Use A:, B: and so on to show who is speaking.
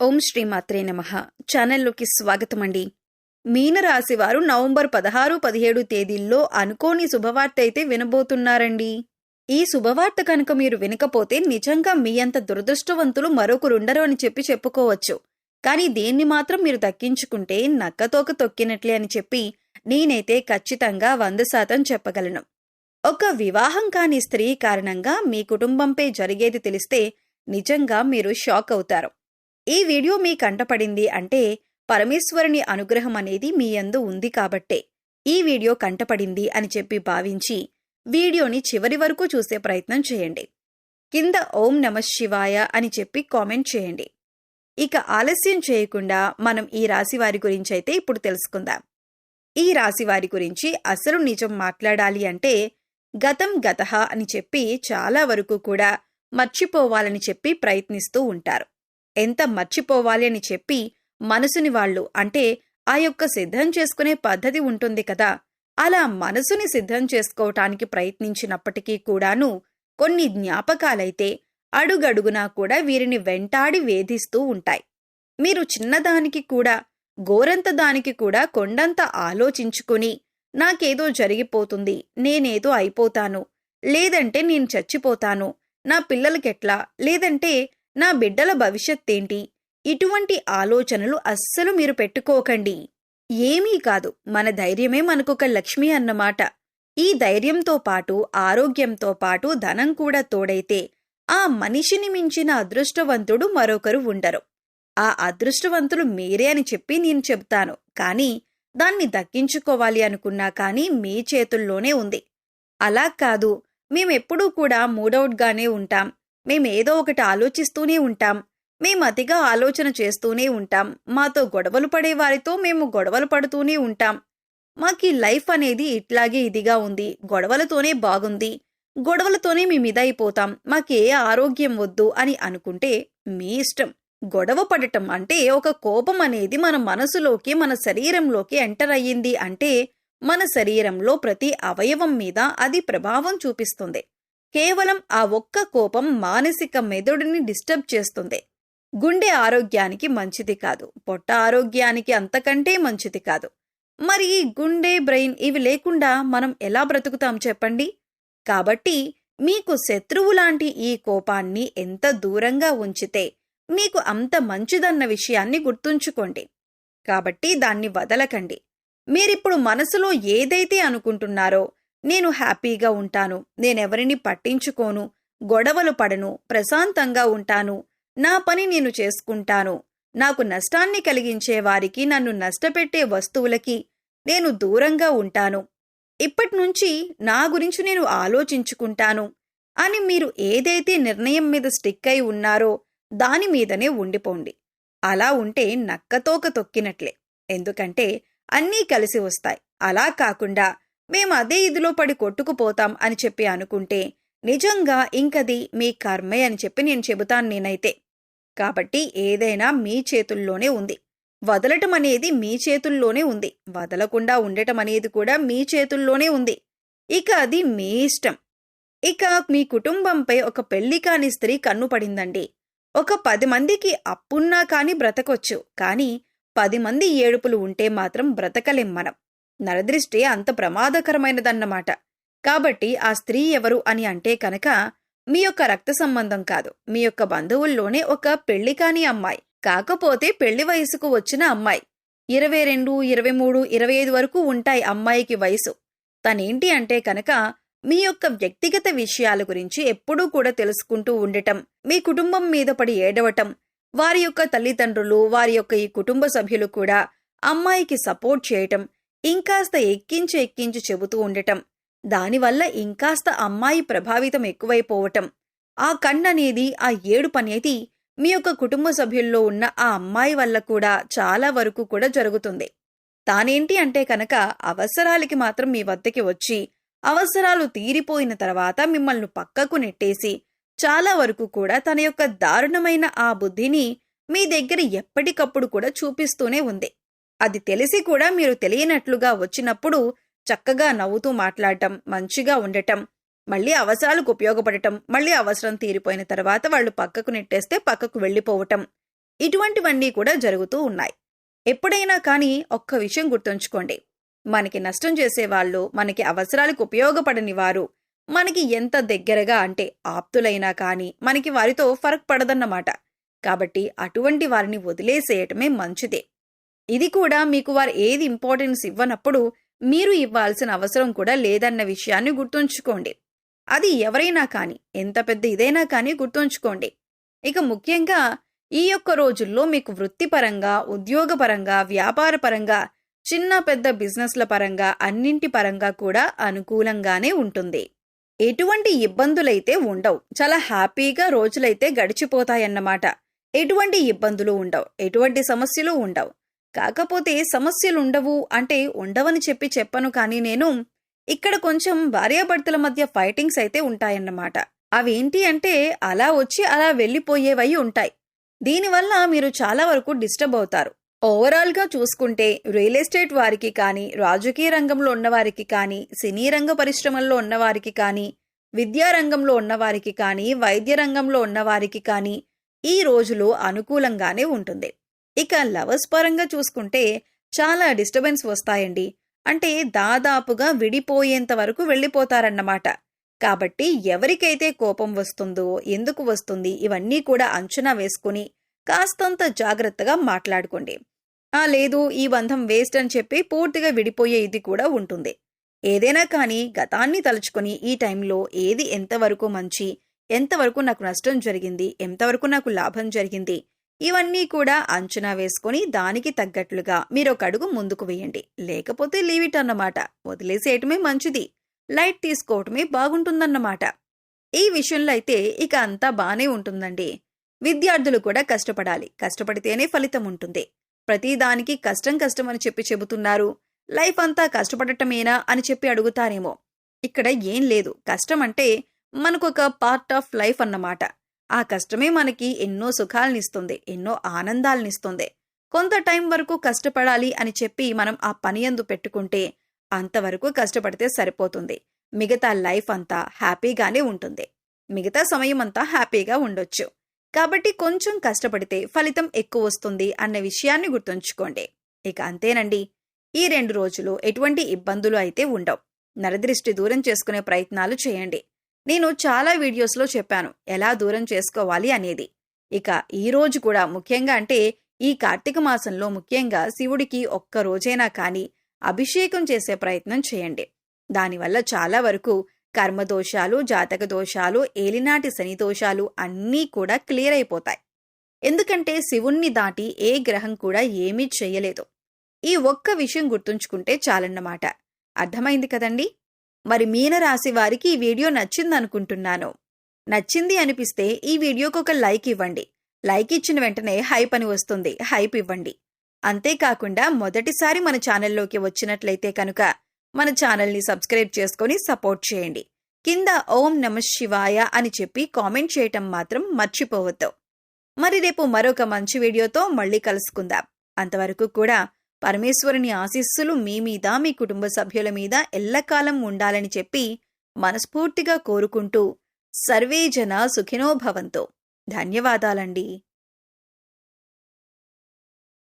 A: ఓం శ్రీ మాత్రే నమః. ఛానల్లోకి స్వాగతమండి. మీనరాశి వారు నవంబర్ 16, 17 తేదీల్లో అనుకోని శుభవార్త అయితే వినబోతున్నారండి. ఈ శుభవార్త కనుక మీరు వినకపోతే నిజంగా మీ అంత దురదృష్టవంతులు మరొకరుండరు అని చెప్పుకోవచ్చు. కానీ దేన్ని మాత్రం మీరు దక్కించుకుంటే నక్కతోక తొక్కినట్లే అని చెప్పి నేనైతే ఖచ్చితంగా 100% చెప్పగలను. ఒక వివాహం కాని స్త్రీ కారణంగా మీ కుటుంబంపై జరిగేది తెలిస్తే నిజంగా మీరు షాక్ అవుతారు. ఈ వీడియో మీ కంటపడింది అంటే పరమేశ్వరుని అనుగ్రహం అనేది మీ యందు ఉంది కాబట్టే ఈ వీడియో కంటపడింది అని చెప్పి భావించి వీడియోని చివరి వరకు చూసే ప్రయత్నం చేయండి. కింద ఓం నమః శివాయ అని చెప్పి కామెంట్ చేయండి. ఇక ఆలస్యం చేయకుండా మనం ఈ రాశి వారి గురించి అయితే ఇప్పుడు తెలుసుకుందాం. ఈ రాశి వారి గురించి అసలు నిజం మాట్లాడాలి అంటే గతం గతః అని చెప్పి చాలా వరకు కూడా మర్చిపోవాలని చెప్పి ప్రయత్నిస్తూ ఉంటారు. ఎంత మర్చిపోవాలి అని చెప్పి మనసుని వాళ్ళు అంటే ఆ యొక్క సిద్ధం చేసుకునే పద్ధతి ఉంటుంది కదా, అలా మనసుని సిద్ధం చేసుకోవటానికి ప్రయత్నించినప్పటికీ కూడాను కొన్ని జ్ఞాపకాలైతే అడుగడుగునా కూడా వీరిని వెంటాడి వేధిస్తూ ఉంటాయి. మీరు చిన్నదానికి కూడా గోరంత దానికి కూడా కొండంత ఆలోచించుకుని నాకేదో జరిగిపోతుంది, నేనేదో అయిపోతాను, లేదంటే నేను చచ్చిపోతాను, నా పిల్లలకెట్లా, లేదంటే నా బిడ్డల భవిష్యత్తేంటి, ఇటువంటి ఆలోచనలు అస్సలు మీరు పెట్టుకోకండి. ఏమీ కాదు, మన ధైర్యమే మనకొక లక్ష్మి అన్నమాట. ఈ ధైర్యంతో పాటు ఆరోగ్యంతో పాటు ధనం కూడా తోడైతే ఆ మనిషిని మించిన అదృష్టవంతుడు మరొకరు ఉండరు. ఆ అదృష్టవంతులు మీరే అని చెప్పి నేను చెబుతాను. కానీ దాన్ని దక్కించుకోవాలి అనుకున్నా కానీ మీ చేతుల్లోనే ఉంది. అలా కాదు, మేమెప్పుడూ కూడా మూడౌట్గానే ఉంటాం, మేమేదో ఒకటి ఆలోచిస్తూనే ఉంటాం, మేమతిగా ఆలోచన చేస్తూనే ఉంటాం, మాతో గొడవలు పడేవారితో మేము గొడవలు పడుతూనే ఉంటాం, మాకీ లైఫ్ అనేది ఇట్లాగే ఇదిగా ఉంది, గొడవలతోనే బాగుంది, గొడవలతోనే మేమిదైపోతాం, మాకే ఆరోగ్యం వద్దు అని అనుకుంటే మీ ఇష్టం. గొడవ పడటం అంటే ఒక కోపం అనేది మన మనసులోకి మన శరీరంలోకి ఎంటర్ అయ్యింది అంటే మన శరీరంలో ప్రతి అవయవం మీద అది ప్రభావం చూపిస్తుంది. కేవలం ఆ ఒక్క కోపం మానసిక మెదడుని డిస్టర్బ్ చేస్తుంది. గుండె ఆరోగ్యానికి మంచిది కాదు, పొట్ట ఆరోగ్యానికి అంతకంటే మంచిది కాదు. మరి ఈ గుండె బ్రెయిన్ ఇవి లేకుండా మనం ఎలా బ్రతుకుతాం చెప్పండి? కాబట్టి మీకు శత్రువు లాంటి ఈ కోపాన్ని ఎంత దూరంగా ఉంచితే మీకు అంత మంచిదన్న విషయాన్ని గుర్తుంచుకోండి. కాబట్టి దాన్ని వదలకండి. మీరిప్పుడు మనసులో ఏదైతే అనుకుంటున్నారో, నేను హ్యాపీగా ఉంటాను, నేనెవరిని పట్టించుకోను, గొడవలు పడను, ప్రశాంతంగా ఉంటాను, నా పని నేను చేసుకుంటాను, నాకు నష్టాన్ని కలిగించే వారికి, నన్ను నష్టపెట్టే వస్తువులకి నేను దూరంగా ఉంటాను, ఇప్పటినుంచి నా గురించి నేను ఆలోచించుకుంటాను అని మీరు ఏదైతే నిర్ణయం మీద స్టిక్ అయి ఉన్నారో దాని మీదనే ఉండిపోండి. అలా ఉంటే నక్కతోక తొక్కినట్లే. ఎందుకంటే అన్నీ కలిసి వస్తాయి. అలా కాకుండా మేము అదే ఇదిలో పడి కొట్టుకుపోతాం అని చెప్పి అనుకుంటే నిజంగా ఇంకది మీ కర్మే అని చెప్పి నేను చెబుతాను నేనైతే. కాబట్టి ఏదైనా మీ చేతుల్లోనే ఉంది. వదలటం అనేది మీ చేతుల్లోనే ఉంది, వదలకుండా ఉండటం అనేది కూడా మీ చేతుల్లోనే ఉంది. ఇక అది మీ ఇష్టం. ఇక మీ కుటుంబంపై ఒక పెళ్లి కాని స్త్రీ కన్ను పడిందండి. ఒక 10 మందికి అప్పున్నా కాని బ్రతకొచ్చు, కానీ 10 మంది ఏడుపులు ఉంటే మాత్రం బ్రతకలేం మనం. నరదృష్టి అంత ప్రమాదకరమైనదన్నమాట. కాబట్టి ఆ స్త్రీ ఎవరు అని అంటే కనుక మీ యొక్క రక్త సంబంధం కాదు, మీ యొక్క బంధువుల్లోనే ఒక పెళ్లి కాని అమ్మాయి, కాకపోతే పెళ్లి వయసుకు వచ్చిన అమ్మాయి. 22, 23, 25 వరకు ఉంటాయి అమ్మాయికి వయసు. తనేంటి అంటే కనుక మీ యొక్క వ్యక్తిగత విషయాల గురించి ఎప్పుడూ కూడా తెలుసుకుంటూ ఉండటం, మీ కుటుంబం మీద పడి ఏడవటం, వారి యొక్క తల్లిదండ్రులు, వారి యొక్క ఈ కుటుంబ సభ్యులు కూడా అమ్మాయికి సపోర్ట్ చేయటం, ఇంకాస్త ఎక్కించి చెబుతూ ఉండటం, దానివల్ల ఇంకాస్త అమ్మాయి ప్రభావితం ఎక్కువైపోవటం, ఆ కన్ననేది ఆ ఏడుపనేది మీ యొక్క కుటుంబ సభ్యుల్లో ఉన్న ఆ అమ్మాయి వల్ల కూడా చాలా వరకు కూడా జరుగుతుంది. తానేంటి అంటే కనుక అవసరాలకి మాత్రం మీ వద్దకి వచ్చి అవసరాలు తీరిపోయిన తర్వాత మిమ్మల్ని పక్కకు నెట్టేసి చాలా వరకు కూడా తన యొక్క దారుణమైన ఆ బుద్ధిని మీ దగ్గర ఎప్పటికప్పుడు కూడా చూపిస్తూనే ఉంది. అది తెలిసి కూడా మీరు తెలియనట్లుగా వచ్చినప్పుడు చక్కగా నవ్వుతూ మాట్లాడటం, మంచిగా ఉండటం, మళ్ళీ అవసరాలకు ఉపయోగపడటం, మళ్ళీ అవసరం తీరిపోయిన తర్వాత వాళ్ళు పక్కకు నెట్టేస్తే పక్కకు వెళ్ళిపోవటం, ఇటువంటివన్నీ కూడా జరుగుతూ ఉన్నాయి. ఎప్పుడైనా కానీ ఒక్క విషయం గుర్తుంచుకోండి. మనకి నష్టం చేసేవాళ్ళు, మనకి అవసరాలకు ఉపయోగపడని వారు, మనకి ఎంత దగ్గరగా అంటే ఆప్తులైనా కానీ మనకి వారితో ఫరక్ పడదన్నమాట. కాబట్టి అటువంటి వారిని వదిలేసేయటమే మంచిదే. ఇది కూడా మీకు వారు ఏది ఇంపార్టెన్స్ ఇవ్వనప్పుడు మీరు ఇవ్వాల్సిన అవసరం కూడా లేదన్న విషయాన్ని గుర్తుంచుకోండి. అది ఎవరైనా కానీ, ఎంత పెద్ద ఇదైనా కానీ గుర్తుంచుకోండి. ఇక ముఖ్యంగా ఈ యొక్క రోజుల్లో మీకు వృత్తిపరంగా, ఉద్యోగపరంగా, వ్యాపారపరంగా, చిన్న పెద్ద బిజినెస్ల పరంగా అన్నింటి పరంగా కూడా అనుకూలంగానే ఉంటుంది. ఎటువంటి ఇబ్బందులైతే ఉండవు. చాలా హ్యాపీగా రోజులైతే గడిచిపోతాయన్నమాట. ఎటువంటి ఇబ్బందులు ఉండవు, ఎటువంటి సమస్యలు ఉండవు. కాకపోతే సమస్యలుండవు అంటే ఉండవని చెప్పను కానీ నేను ఇక్కడ కొంచెం భార్యాభర్తల మధ్య ఫైటింగ్స్ అయితే ఉంటాయన్నమాట. అవేంటి అంటే అలా వచ్చి అలా వెళ్ళిపోయేవై ఉంటాయి. దీనివల్ల మీరు చాలా వరకు డిస్టర్బ్ అవుతారు. ఓవరాల్గా చూసుకుంటే రియల్ ఎస్టేట్ వారికి కానీ, రాజకీయ రంగంలో ఉన్నవారికి కానీ, సినీ రంగ పరిశ్రమల్లో ఉన్నవారికి కానీ, విద్యా రంగంలో ఉన్నవారికి కానీ, వైద్య రంగంలో ఉన్నవారికి కానీ ఈ రోజులో అనుకూలంగానే ఉంటుంది. ఇక లవర్స్ పరంగా చూసుకుంటే చాలా డిస్టర్బెన్స్ వస్తాయండి. అంటే దాదాపుగా విడిపోయేంత వరకు వెళ్ళిపోతారన్నమాట. కాబట్టి ఎవరికైతే కోపం వస్తుందో, ఎందుకు వస్తుంది, ఇవన్నీ కూడా అంచనా వేసుకుని కాస్తంత జాగ్రత్తగా మాట్లాడుకోండి. లేదు ఈ బంధం వేస్ట్ అని చెప్పి పూర్తిగా విడిపోయే ఇది కూడా ఉంటుంది. ఏదైనా కానీ గతాన్ని తలుచుకొని ఈ టైంలో ఏది ఎంతవరకు మంచి, ఎంతవరకు నాకు నష్టం జరిగింది, ఎంతవరకు నాకు లాభం జరిగింది, ఇవన్నీ కూడా అంచనా వేసుకొని దానికి తగ్గట్లుగా మీరొక అడుగు ముందుకు వేయండి. లేకపోతే లీవ్ ఇట్ అన్నమాట. వదిలేసేయటమే మంచిది. లైట్ తీసుకోవటమే బాగుంటుందన్నమాట. ఈ విషయంలో అయితే ఇక అంతా బానే ఉంటుందండి. విద్యార్థులు కూడా కష్టపడాలి. కష్టపడితేనే ఫలితం ఉంటుంది. ప్రతిదానికి కష్టం అని చెబుతున్నారు. లైఫ్ అంతా కష్టపడటమేనా అని చెప్పి అడుగుతారేమో. ఇక్కడ ఏం లేదు. కష్టం అంటే మనకొక పార్ట్ ఆఫ్ లైఫ్ అన్నమాట. ఆ కష్టమే మనకి ఎన్నో సుఖాలనిస్తుంది, ఎన్నో ఆనందాలనిస్తుంది. కొంత టైం వరకు కష్టపడాలి అని చెప్పి మనం ఆ పని యందు పెట్టుకుంటే అంతవరకు కష్టపడితే సరిపోతుంది. మిగతా లైఫ్ అంతా హ్యాపీగానే ఉంటుంది. మిగతా సమయం అంతా హ్యాపీగా ఉండొచ్చు. కాబట్టి కొంచెం కష్టపడితే ఫలితం ఎక్కువ వస్తుంది అన్న విషయాన్ని గుర్తుంచుకోండి. ఇక అంతేనండి. ఈ 2 రోజులు ఎటువంటి ఇబ్బందులు అయితే ఉండవు. నరదృష్టి దూరం చేసుకునే ప్రయత్నాలు చేయండి. నేను చాలా వీడియోస్లో చెప్పాను ఎలా దూరం చేసుకోవాలి అనేది. ఇక ఈ రోజు కూడా ముఖ్యంగా అంటే ఈ కార్తీక మాసంలో ముఖ్యంగా శివుడికి ఒక్క రోజైనా కానీ అభిషేకం చేసే ప్రయత్నం చేయండి. దానివల్ల చాలా వరకు కర్మదోషాలు, జాతక దోషాలు, ఏలినాటి శని దోషాలు అన్నీ కూడా క్లియర్ అయిపోతాయి. ఎందుకంటే శివుణ్ణి దాటి ఏ గ్రహం కూడా ఏమీ చెయ్యలేదు. ఈ ఒక్క విషయం గుర్తుంచుకుంటే చాలన్నమాట. అర్థమైంది కదండి? మరి మీనరాశి వారికి ఈ వీడియో నచ్చిందనుకుంటున్నాను. నచ్చింది అనిపిస్తే ఈ వీడియోకి ఒక లైక్ ఇవ్వండి. లైక్ ఇచ్చిన వెంటనే హైప్ అని వస్తుంది. హైప్ ఇవ్వండి. అంతేకాకుండా మొదటిసారి మన ఛానల్లోకి వచ్చినట్లయితే కనుక మన ఛానల్ని సబ్స్క్రైబ్ చేసుకొని సపోర్ట్ చేయండి. కింద ఓం నమః శివాయ అని చెప్పి కామెంట్ చేయటం మాత్రం మర్చిపోవద్దు. మరి రేపు మరొక మంచి వీడియోతో మళ్ళీ కలుసుకుందాం. అంతవరకు కూడా పరమేశ్వరుని ఆశీస్సులు మీ మీద, మీ కుటుంబ సభ్యుల మీద ఎల్లకాలం ఉండాలని చెప్పి మనస్ఫూర్తిగా కోరుకుంటూ సర్వే జన సుఖినో భవంతు. ధన్యవాదాలండి.